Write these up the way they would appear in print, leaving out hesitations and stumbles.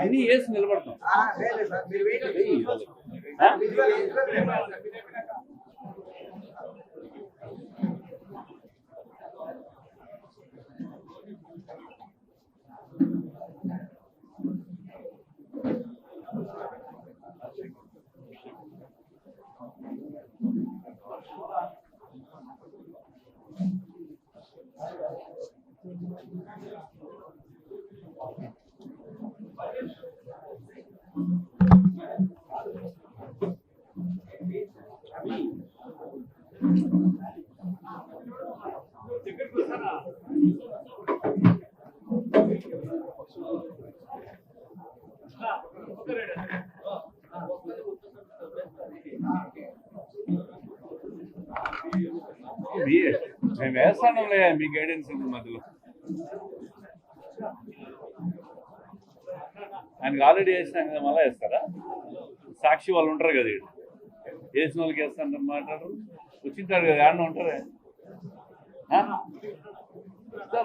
అన్ని వేసి నిలబడతాం. మేము వేస్తాంలే మీ గైడెన్స్ మధ్యలో. ఆయనకి ఆల్రెడీ వేసినాం కదా, మళ్ళీ వేస్తారా? సాక్షి వాళ్ళు ఉంటారు కదా, వేసిన వాళ్ళకి వేస్తాను మాట్లాడరు. వచ్చింటారు కదా, ఆడనే ఉంటారే.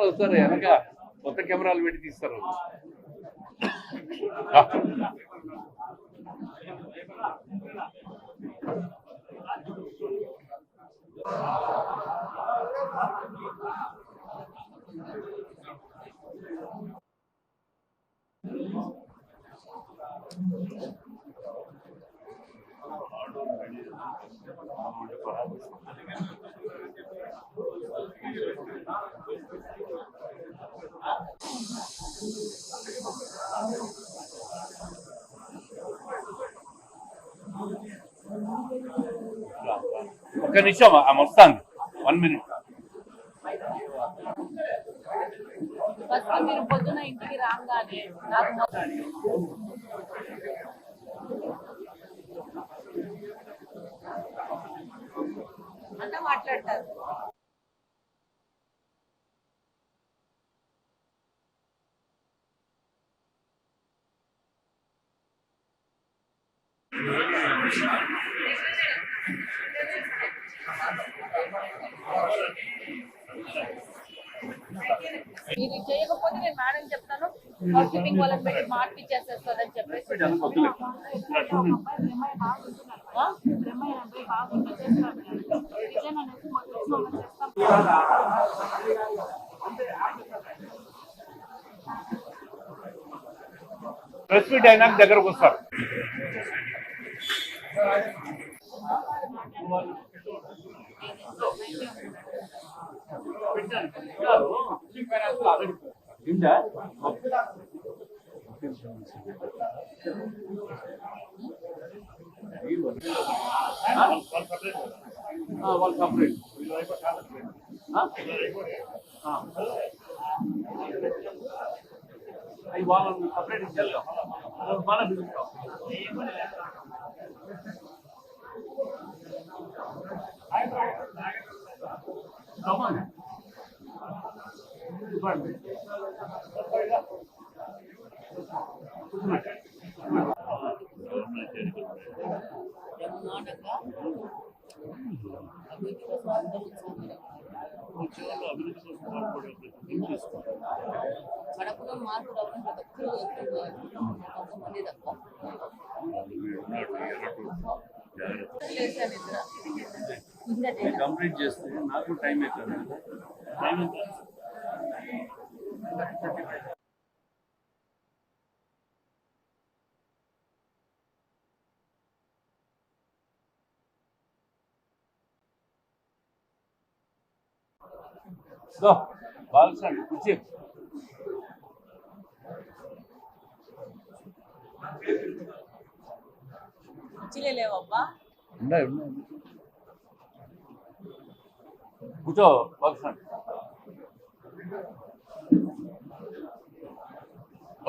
వస్తారు వెనక కొత్త కెమెరాలు పెట్టి తీస్తారు. ఒక్క నిమిషం ఆమె వస్తాను, 1 minute. మీరు పొద్దున ఇంటికి రాగానే అన్న మాట్లాడతారు. మీరు చేయకపోతే నేను మేడం చెప్తాను, హౌస్ కీపింగ్ వాళ్ళని పెట్టి మార్పిచ్చేసేస్తుందని చెప్పేసి. ప్రెస్ మీట్ అయినాక దగ్గరకు వస్తారు. వాళ్ళు సపరేట్ అవి వాళ్ళని సపరేట్ ఇచ్చేద్దాం. మన పిలుస్తాం. కడపలో మార్పు రావడం ప్రతి ఒక్కరు కొంతమంది తప్ప కంప్లీట్ చేస్తే నాకు టైం అవుతుంది. టైం ఎంత? బాలసారి కూర్చో. కుర్చీలేవబ్బా, కూర్చో బాలసారి.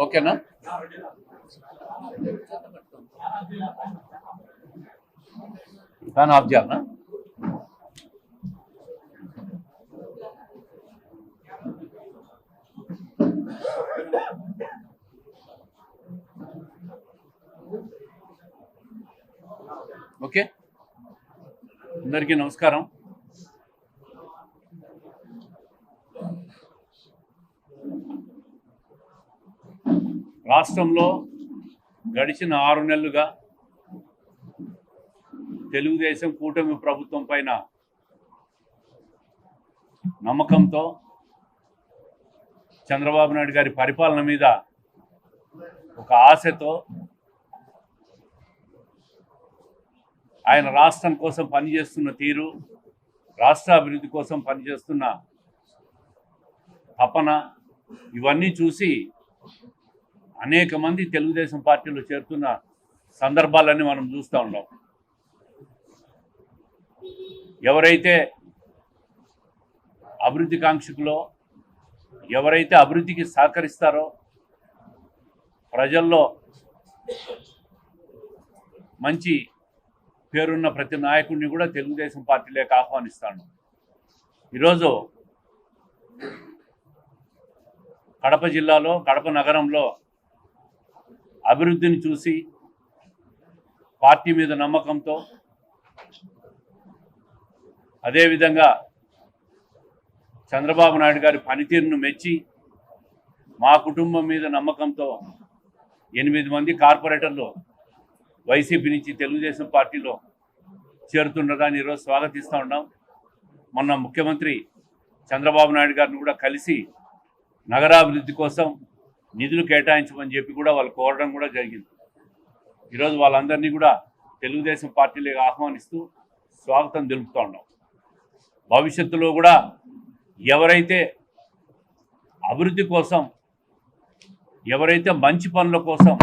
ఓకేనా? ఫ్యాన్ ఆఫ్ చేయాలనా? అందరికీ నమస్కారం. రాష్ట్రంలో గడిచిన 6 నెలలుగా తెలుగుదేశం కూటమి ప్రభుత్వం పైన నమ్మకంతో చంద్రబాబు నాయుడు గారి పరిపాలన మీద ఒక ఆశతో ఆయన రాష్ట్రం కోసం పనిచేస్తున్న తీరు, రాష్ట్ర అభివృద్ధి కోసం పనిచేస్తున్న తపన, ఇవన్నీ చూసి అనేక మంది తెలుగుదేశం పార్టీలో చేరుతున్న సందర్భాలన్నీ మనం చూస్తూ ఉన్నాం. ఎవరైతే అభివృద్ధి కాంక్షకులో, ఎవరైతే అభివృద్ధికి సహకరిస్తారో, ప్రజల్లో మంచి పేరున్న ప్రతి నాయకుడిని కూడా తెలుగుదేశం పార్టీలోకి ఆహ్వానిస్తాను. ఈరోజు కడప జిల్లాలో, కడప నగరంలో అభివృద్ధిని చూసి పార్టీ మీద నమ్మకంతో, అదేవిధంగా చంద్రబాబు నాయుడు గారి పనితీరును మెచ్చి మా కుటుంబం మీద నమ్మకంతో 8 మంది కార్పొరేటర్లు వైసీపీ నుంచి తెలుగుదేశం పార్టీలో చేరుతుండడాన్ని ఈరోజు స్వాగతిస్తూ ఉన్నాం. మొన్న ముఖ్యమంత్రి చంద్రబాబు నాయుడు గారిని కూడా కలిసి నగరాభివృద్ధి కోసం నిధులు కేటాయించమని చెప్పి కూడా వాళ్ళు కోరడం కూడా జరిగింది. ఈరోజు వాళ్ళందరినీ కూడా తెలుగుదేశం పార్టీలోకి ఆహ్వానిస్తూ స్వాగతం తెలుపుతూ ఉన్నాం. భవిష్యత్తులో కూడా ఎవరైతే అభివృద్ధి కోసం, ఎవరైతే మంచి పనుల కోసం,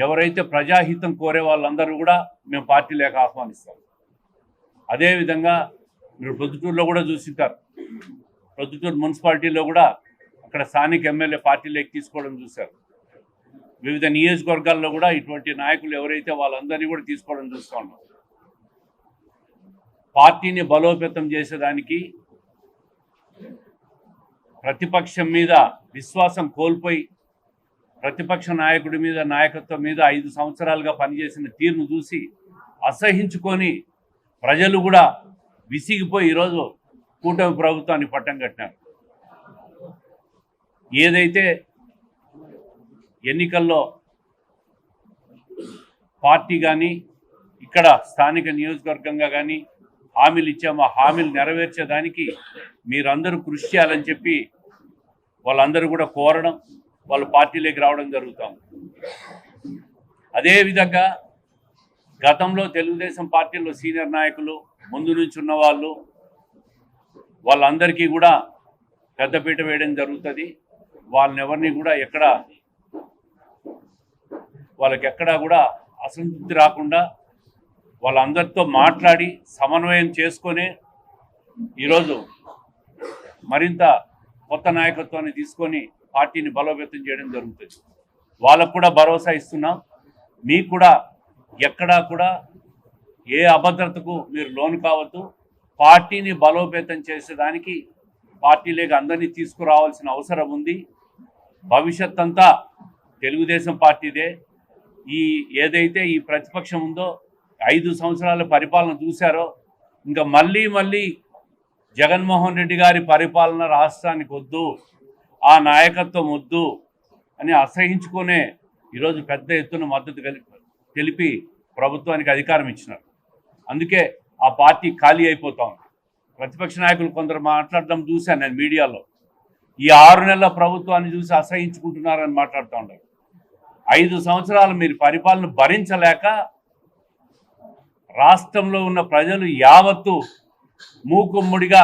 ఎవరైతే ప్రజాహితం కోరే వాళ్ళందరూ కూడా మేము పార్టీలోకి ఆహ్వానిస్తాం. అదేవిధంగా మీరు ప్రొద్దుటూరులో కూడా చూసింటారు. ప్రొద్దుటూరు మున్సిపాలిటీలో కూడా అక్కడ స్థానిక ఎమ్మెల్యే పార్టీలోకి తీసుకోవడం చూశారు. వివిధ నియోజకవర్గాల్లో కూడా ఇటువంటి నాయకులు ఎవరైతే వాళ్ళందరినీ కూడా తీసుకోవడం చూస్తూ ఉన్నాం. పార్టీని బలోపేతం చేసేదానికి ప్రతిపక్షం మీద విశ్వాసం కోల్పోయి, ప్రతిపక్ష నాయకుడి మీద, నాయకత్వం మీద 5 సంవత్సరాలుగా పనిచేసిన తీరును చూసి అసహించుకొని ప్రజలు కూడా విసిగిపోయి ఈరోజు కూటమి ప్రభుత్వాన్ని పట్టం కట్టినారు. ఏదైతే ఎన్నికల్లో పార్టీ కానీ, ఇక్కడ స్థానిక నియోజకవర్గంగా కానీ హామీలు ఇచ్చామో హామీలు నెరవేర్చేదానికి మీరందరూ కృషి చేయాలని చెప్పి వాళ్ళందరూ కూడా కోరడం, వాళ్ళ పార్టీలోకి రావడం జరుగుతాం. అదేవిధంగా గతంలో తెలుగుదేశం పార్టీలో సీనియర్ నాయకులు, ముందు నుంచి ఉన్న వాళ్ళందరికీ కూడా పెద్దపీట వేయడం జరుగుతుంది. వాళ్ళని ఎవరిని కూడా వాళ్ళకెక్కడా కూడా అసంతృప్తి రాకుండా వాళ్ళందరితో మాట్లాడి సమన్వయం చేసుకొని ఈరోజు మరింత కొత్త నాయకత్వాన్ని తీసుకొని పార్టీని బలోపేతం చేయడం జరుగుతుంది. వాళ్ళకు కూడా భరోసా ఇస్తున్నాం. మీకు కూడా ఎక్కడా కూడా ఏ అభద్రతకు మీరు లోను కావద్దు. పార్టీని బలోపేతం చేసేదానికి పార్టీలోకి అందరినీ తీసుకురావాల్సిన అవసరం ఉంది. భవిష్యత్ అంతా తెలుగుదేశం పార్టీదే. ఏదైతే ఈ ప్రతిపక్షం ఉందో 5 సంవత్సరాల పరిపాలన చూశారో, ఇంకా మళ్ళీ జగన్మోహన్ రెడ్డి గారి పరిపాలన రాష్ట్రానికి వద్దు, ఆ నాయకత్వం వద్దు అని అసహించుకునే ఈరోజు పెద్ద ఎత్తున మద్దతు తెలిపి ప్రభుత్వానికి అధికారం ఇచ్చినారు. అందుకే ఆ పార్టీ ఖాళీ అయిపోతా ఉంది. ప్రతిపక్ష నాయకులు కొందరు మాట్లాడడం చూశాను నేను మీడియాలో. ఈ 6 నెలల ప్రభుత్వాన్ని చూసి అసహించుకుంటున్నారని మాట్లాడుతూ ఉన్నారు. 5 సంవత్సరాలు మీరు పరిపాలన భరించలేక రాష్ట్రంలో ఉన్న ప్రజలు యావత్తు మూకుమ్మడిగా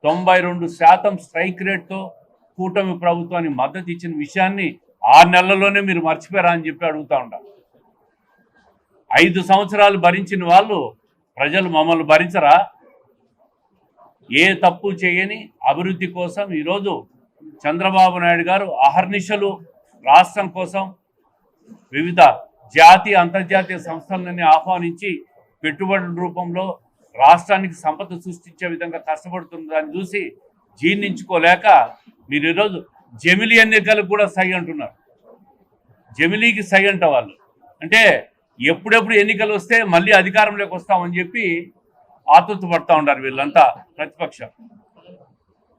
92% స్ట్రైక్ రేట్తో కూటమి ప్రభుత్వానికి మద్దతు ఇచ్చిన విషయాన్ని 6 నెలల్లోనే మీరు మర్చిపోయారా అని చెప్పి అడుగుతూ ఉంటారు. 5 సంవత్సరాలు భరించిన వాళ్ళు ప్రజలు మమ్మల్ని భరించరా? ఏ తప్పు చేయని అభివృద్ధి కోసం ఈరోజు చంద్రబాబు నాయుడు గారు అహర్నిశలు రాష్ట్రం కోసం వివిధ జాతీయ అంతర్జాతీయ సంస్థలని ఆహ్వానించి పెట్టుబడుల రూపంలో రాష్ట్రానికి సంపద సృష్టించే విధంగా కష్టపడుతుందని చూసి జీర్ణించుకోలేక మీరు ఈరోజు జమిలీ ఎన్నికలకు కూడా సై అంటున్నారు. జమిలీకి సై అంట వాళ్ళు. అంటే ఎప్పుడెప్పుడు ఎన్నికలు వస్తే మళ్ళీ అధికారంలోకి వస్తామని చెప్పి ఆతృత పడతా ఉండారు వీళ్ళంతా ప్రతిపక్షం.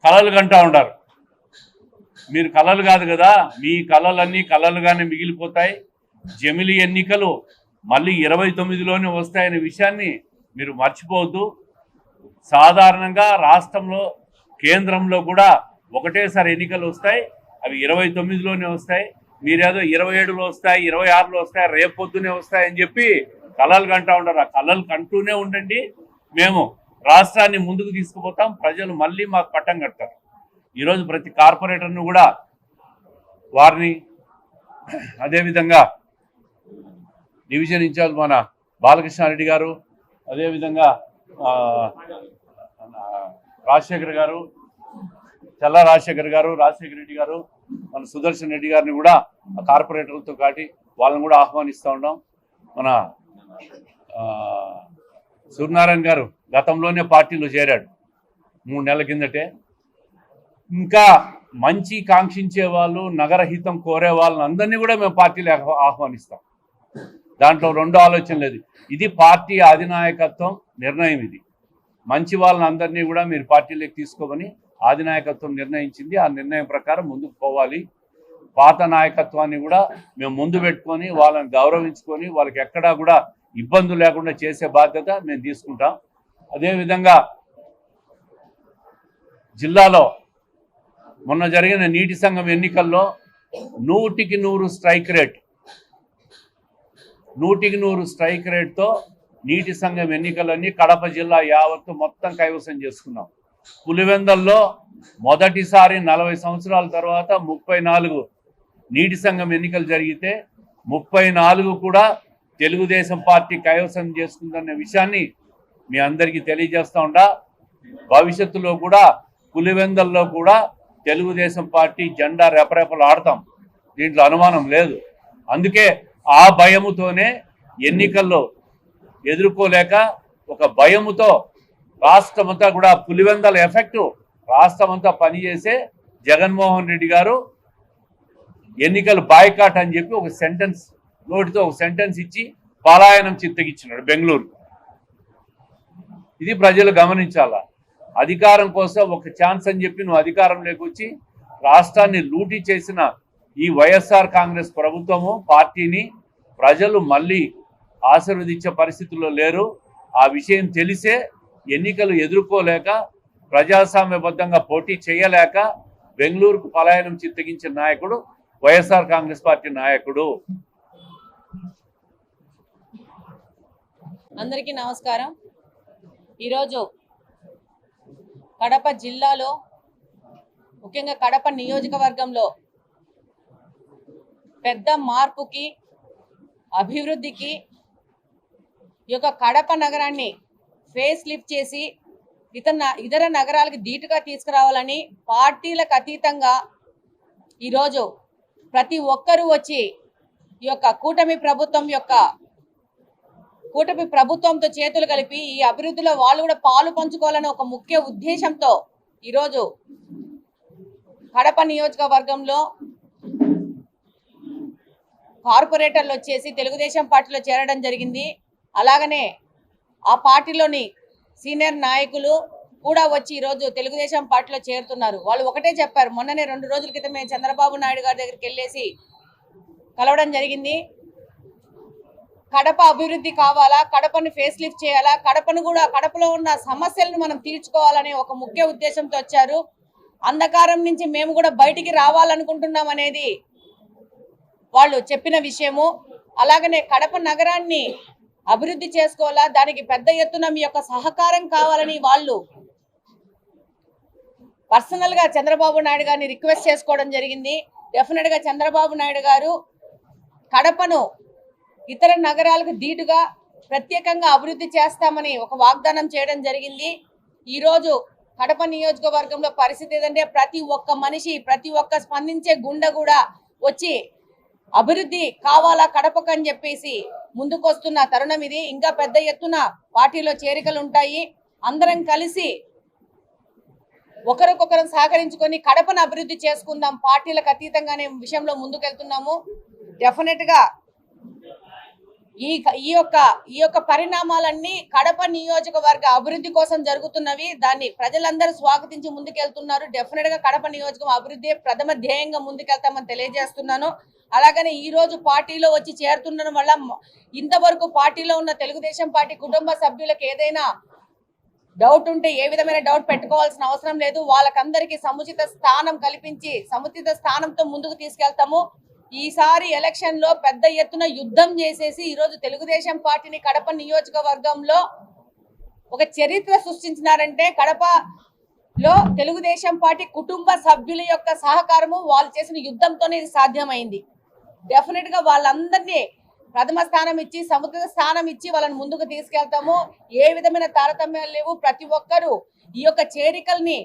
కలలు కంటా ఉండారు. మీరు కలలు కాదు కదా, మీ కలలన్నీ కలలుగానే మిగిలిపోతాయి. జమిలి ఎన్నికలు మళ్ళీ 29లోనే వస్తాయనే విషయాన్ని మీరు మర్చిపోవద్దు. సాధారణంగా రాష్ట్రంలో కేంద్రంలో కూడా ఒకటేసారి ఎన్నికలు వస్తాయి. అవి 29లోనే వస్తాయి. మీరేదో 27లో వస్తాయి, 26లో వస్తాయి, రేపు పొద్దునే వస్తాయని చెప్పి కలలు కంటా ఉండరు. ఆ కలలు కంటూనే ఉండండి. మేము రాష్ట్రాన్ని ముందుకు తీసుకుపోతాం. ప్రజలు మళ్ళీ మాకు పట్టం కడతారు. ఈరోజు ప్రతి కార్పొరేటర్ను కూడా వారిని, అదేవిధంగా డివిజన్ ఇన్ఛార్జ్ మన బాలకృష్ణారెడ్డి గారు, అదేవిధంగా రాజశేఖర్ గారు, చల్లా రాజశేఖర్ గారు, రాజశేఖర రెడ్డి గారు, మన సుదర్శన్ రెడ్డి గారిని కూడా ఆ కార్పొరేటర్లతో కాటి వాళ్ళని కూడా ఆహ్వానిస్తూ ఉన్నాం. మన సూర్యనారాయణ గారు గతంలోనే పార్టీలో చేరాడు 3 నెలల కిందటే. ఇంకా మంచి కాంక్షించే వాళ్ళు, నగరహితం కోరే వాళ్ళని అందరినీ కూడా మేము పార్టీలో ఆహ్వానిస్తాం. దాంట్లో రెండో ఆలోచన లేదు. ఇది పార్టీ అధినాయకత్వం నిర్ణయం. ఇది మంచి వాళ్ళని అందరినీ కూడా మీరు పార్టీలోకి తీసుకోమని అధినాయకత్వం నిర్ణయించింది. ఆ నిర్ణయం ప్రకారం ముందుకు పోవాలి. పాత నాయకత్వాన్ని కూడా మేము ముందు పెట్టుకొని వాళ్ళని గౌరవించుకొని వాళ్ళకి ఎక్కడా కూడా ఇబ్బందులు లేకుండా చేసే బాధ్యత మేము తీసుకుంటాం. అదేవిధంగా జిల్లాలో మొన్న జరిగిన నీటి సంఘం ఎన్నికల్లో 100కి 100 స్ట్రైక్ రేట్, 100కి 100 స్ట్రైక్ రేట్తో నీటి సంఘం ఎన్నికలన్నీ కడప జిల్లా యావత్తు మొత్తం కైవసం చేసుకున్నాం. పులివెందల్లో మొదటిసారి 40 సంవత్సరాల తర్వాత 34 నీటి సంఘం ఎన్నికలు జరిగితే 34 కూడా తెలుగుదేశం పార్టీ కైవసం చేసుకుందన్న విషయాన్ని మీ అందరికీ తెలియజేస్తూ ఉంటా. భవిష్యత్తులో కూడా పులివెందల్లో కూడా తెలుగుదేశం పార్టీ జెండా రెపరెపలు ఆడతాం. దీంట్లో అనుమానం లేదు. అందుకే ఆ భయముతోనే ఎన్నికల్లో ఎదుర్కోలేక ఒక భయముతో రాష్ట్రమంతా కూడా పులివెందల ఎఫెక్టు రాష్ట్రమంతా పనిచేసే జగన్మోహన్ రెడ్డి గారు ఎన్నికలు బాయ్కాట్ అని చెప్పి ఒక సెంటెన్స్, నోటితో ఒక సెంటెన్స్ ఇచ్చి పలాయనం చిత్తగిచ్చినాడు బెంగళూరు. ఇది ప్రజలు గమనించాలా. అధికారం కోసం ఒక ఛాన్స్ అని చెప్పి నువ్వు అధికారంలోకి వచ్చి రాష్ట్రాన్ని లూటీ చేసిన ఈ వైఎస్ఆర్ కాంగ్రెస్ ప్రభుత్వము పార్టీని ప్రజలు మళ్ళీ ఆశీర్వదించే పరిస్థితుల్లో లేరు. ఆ విషయం తెలిసే ఎన్నికలు ఎదుర్కోలేక ప్రజాస్వామ్యబద్ధంగా పోటీ చేయలేక బెంగళూరుకు పలాయనం చిత్తగించిన నాయకుడు వైఎస్ఆర్ కాంగ్రెస్ పార్టీ నాయకుడు. అందరికీ నమస్కారం. ఈరోజు కడప జిల్లాలో, ముఖ్యంగా కడప నియోజకవర్గంలో పెద్ద మార్పుకి, అభివృద్ధికి, ఈ యొక్క కడప నగరాన్ని ఫేస్ లిఫ్ట్ చేసి ఇతర నగరాలకు ధీటుగా తీసుకురావాలని పార్టీలకు అతీతంగా ఈరోజు ప్రతి ఒక్కరూ వచ్చి ఈ యొక్క కూటమి ప్రభుత్వంతో చేతులు కలిపి ఈ అభివృద్ధిలో వాళ్ళు కూడా పాలు పంచుకోవాలని ఒక ముఖ్య ఉద్దేశంతో ఈరోజు కడప నియోజకవర్గంలో కార్పొరేటర్లు వచ్చేసి తెలుగుదేశం పార్టీలో చేరడం జరిగింది. అలాగనే ఆ పార్టీలోని సీనియర్ నాయకులు కూడా వచ్చి ఈరోజు తెలుగుదేశం పార్టీలో చేరుతున్నారు. వాళ్ళు ఒకటే చెప్పారు. మొన్ననే 2 రోజుల క్రితమే చంద్రబాబు నాయుడు గారి దగ్గరికి వెళ్ళేసి కలవడం జరిగింది. కడప అభివృద్ధి కావాలా, కడపను ఫేస్ లిఫ్ట్ చేయాలా, కడపలో ఉన్న సమస్యలను మనం తీర్చుకోవాలనే ఒక ముఖ్య ఉద్దేశంతో వచ్చారు. అంధకారం నుంచి మేము కూడా బయటికి రావాలనుకుంటున్నాం అనేది వాళ్ళు చెప్పిన విషయము. అలాగనే కడప నగరాన్ని అభివృద్ధి చేసుకోవాలా, దానికి పెద్ద ఎత్తున మీ యొక్క సహకారం కావాలని వాళ్ళు పర్సనల్ గా చంద్రబాబు నాయుడు గారిని రిక్వెస్ట్ చేసుకోవడం జరిగింది. డెఫినెట్ గా చంద్రబాబు నాయుడు గారు కడపను ఇతర నగరాలకు ధీటుగా ప్రత్యేకంగా అభివృద్ధి చేస్తామని ఒక వాగ్దానం చేయడం జరిగింది. ఈరోజు కడప నియోజకవర్గంలో పరిస్థితి ఏదంటే ప్రతి ఒక్క మనిషి, ప్రతి ఒక్క స్పందించే గుండె కూడా వచ్చి అభివృద్ధి కావాలా కడపకు అని చెప్పేసి ముందుకొస్తున్న తరుణం ఇది. ఇంకా పెద్ద ఎత్తున పార్టీలో చేరికలు ఉంటాయి. అందరం కలిసి ఒకరికొకరం సహకరించుకొని కడపను అభివృద్ధి చేసుకుందాం, పార్టీలకు అతీతంగానే విషయంలో ముందుకెళ్తున్నాము. డెఫినెట్ గా ఈ యొక్క పరిణామాలన్నీ కడప నియోజకవర్గ అభివృద్ధి కోసం జరుగుతున్నవి. దాన్ని ప్రజలందరూ స్వాగతించి ముందుకెళ్తున్నారు. డెఫినెట్ గా కడప నియోజకవర్గం అభివృద్ధి ప్రథమ ధ్యేయంగా ముందుకెళ్తామని తెలియజేస్తున్నాను. అలాగనే ఈ రోజు పార్టీలో వచ్చి చేరుతుండడం వల్ల ఇంతవరకు పార్టీలో ఉన్న తెలుగుదేశం పార్టీ కుటుంబ సభ్యులకు ఏదైనా డౌట్ ఉంటే ఏ విధమైన డౌట్ పెట్టుకోవాల్సిన అవసరం లేదు. వాళ్ళకందరికీ సముచిత స్థానం కల్పించి సముచిత స్థానంతో ముందుకు తీసుకెళ్తాము. ఈసారి ఎలక్షన్ లో పెద్ద ఎత్తున యుద్ధం చేసేసి ఈరోజు తెలుగుదేశం పార్టీని కడప నియోజకవర్గంలో ఒక చరిత్ర సృష్టించినారంటే కడపలో తెలుగుదేశం పార్టీ కుటుంబ సభ్యుల యొక్క సహకారము వాళ్ళు చేసిన యుద్ధంతోనే ఇది సాధ్యమైంది. డెఫినెట్ గా వాళ్ళందరినీ ప్రథమ స్థానం ఇచ్చి సముచిత స్థానం ఇచ్చి వాళ్ళని ముందుకు తీసుకెళ్తాము. ఏ విధమైన తారతమ్యాలు లేవు. ప్రతి ఒక్కరూ ఈ యొక్క చేరికల్ని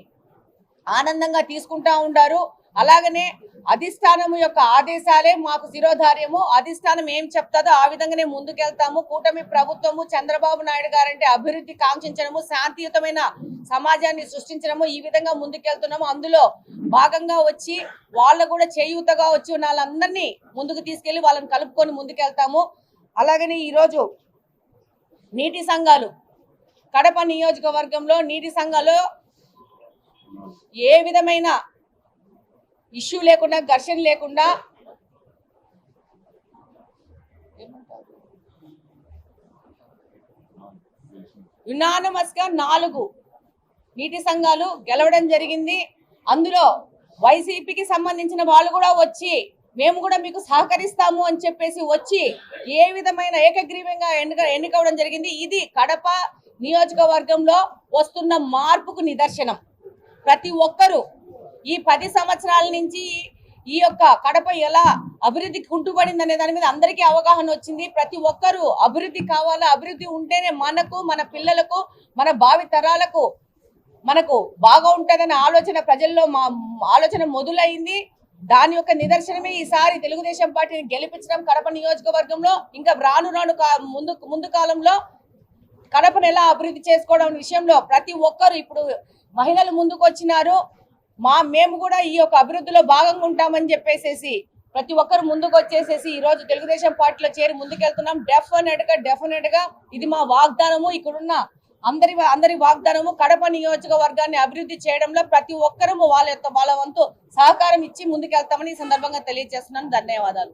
ఆనందంగా తీసుకుంటా ఉండారు. అలాగనే అధిష్టానం యొక్క ఆదేశాలే మాకు శిరోధార్యము. అధిష్టానం ఏం చెప్తాదో ఆ విధంగానే ముందుకెళ్తాము. కూటమి ప్రభుత్వము చంద్రబాబు నాయుడు గారంటే అభివృద్ధి కాంక్షించడము, శాంతియుతమైన సమాజాన్ని సృష్టించడము, ఈ విధంగా ముందుకెళ్తున్నాము. అందులో భాగంగా వచ్చి వాళ్ళు కూడా చేయూతగా వచ్చి వాళ్ళందరినీ ముందుకు తీసుకెళ్లి వాళ్ళని కలుపుకొని ముందుకెళ్తాము. అలాగనే ఈరోజు నీటి సంఘాలు కడప నియోజకవర్గంలో నీటి సంఘాలు ఏ విధమైన ఇష్యూ లేకుండా ఘర్షణ లేకుండా యునానిమస్ గా 4 నీటి సంఘాలు గెలవడం జరిగింది. అందులో వైసీపీకి సంబంధించిన వాళ్ళు కూడా వచ్చి మేము కూడా మీకు సహకరిస్తాము అని చెప్పేసి వచ్చి ఏ విధమైన ఏకగ్రీవంగా ఎన్నికవడం జరిగింది. ఇది కడప నియోజకవర్గంలో వస్తున్న మార్పుకు నిదర్శనం. ప్రతి ఒక్కరూ ఈ 10 సంవత్సరాల నుంచి ఈ యొక్క కడప ఎలా అభివృద్ధి కుంటుపడింది అనే దాని మీద అందరికీ అవగాహన వచ్చింది. ప్రతి ఒక్కరూ అభివృద్ధి కావాలా, అభివృద్ధి ఉంటేనే మనకు, మన పిల్లలకు, మన భావి తరాలకు మనకు బాగా ఉంటుందనే ఆలోచన ప్రజల్లో ఆలోచన మొదలైంది. దాని యొక్క నిదర్శనమే ఈసారి తెలుగుదేశం పార్టీని గెలిపించడం కడప నియోజకవర్గంలో. ఇంకా రాను ముందు కాలంలో కడపను ఎలా అభివృద్ధి చేసుకోవడం విషయంలో ప్రతి ఒక్కరు ఇప్పుడు మహిళలు ముందుకు వచ్చినారు. మేము కూడా ఈ యొక్క అభివృద్ధిలో భాగంగా ఉంటామని చెప్పేసి ప్రతి ఒక్కరు ముందుకు వచ్చేసేసి ఈ రోజు తెలుగుదేశం పార్టీలో చేరి ముందుకెళ్తున్నాం. డెఫినెట్ గా ఇది మా వాగ్దానము. ఇక్కడున్న అందరి వాగ్దానము కడప నియోజకవర్గాన్ని అభివృద్ధి చేయడంలో ప్రతి ఒక్కరూ వాళ్ళ వంతు సహకారం ఇచ్చి ముందుకెళ్తామని ఈ సందర్భంగా తెలియజేస్తున్నాను. ధన్యవాదాలు.